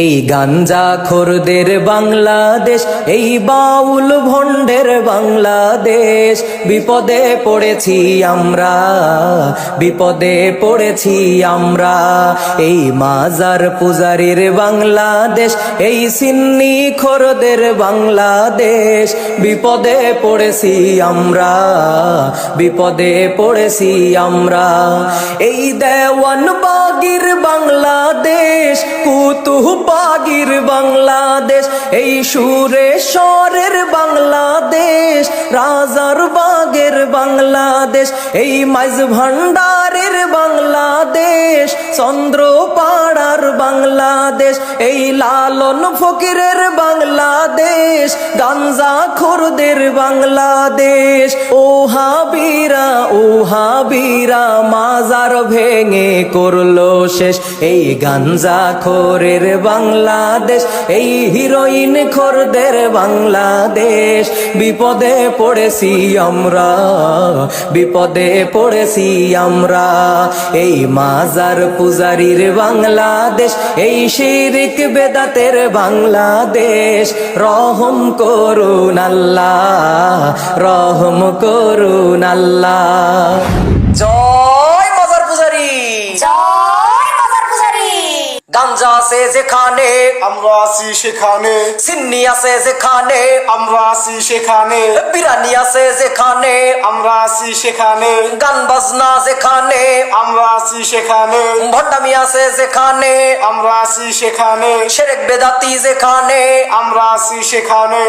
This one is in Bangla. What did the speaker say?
এই গাঞ্জা খোরদের বাংলাদেশ, এই বাউল ভণ্ডের বাংলাদেশ, বিপদে পড়েছি আমরা, বিপদে পড়েছি আমরা। এই মাজার পূজারীর বাংলাদেশ, এই সিন্নি খোরদের বাংলাদেশ, বিপদে পড়েছি আমরা, বিপদে পড়েছি আমরা। এই দেওয়ানবাগীর বাংলাদেশ, কুতুববাগীর বাংলাদেশ, এই সুরেশ্বরের বাংলাদেশ, রাজারবাগের বাংলাদেশ, এই মাইজ ভান্ডারের বাংলাদেশ, চন্দ্রপাড়ার বাংলাদেশ, এই লালন ফকিরের বাংলাদেশ, গাঞ্জা খোরদের বাংলাদেশ। ও হাবিরা, ও হাবিরা, মাজার ভেঙে করলো শেষ এই গাঞ্জা খোরের বাংলাদেশ, এই হিরোইন খোরদের বাংলাদেশ, বিপদে পড়েছি আমরা, বিপদে পড়েছি আমরা। এই মাজার পূজারীর বাংলাদেশ, এই শিরিক বেদাতের বাংলাদেশ, রহম করুন আল্লাহ, রহম করুন আল্লাহ। জয় মাজার পূজারী, জয় মাজার পূজারী। গাঞ্জা আছে যেখানে আমরা আছি সেখানে, সিন্নি আছে যেখানে আমরা আছি সেখানে, বিরানি আছে যেখানে আমরা আছি সেখানে, গান বাজনা যেখানে আমরা আছি সেখানে, ভণ্ডামি আছে যেখানে আমরা আছি সেখানে, শিরক বেদাতি যেখানে আমরা আছি সেখানে।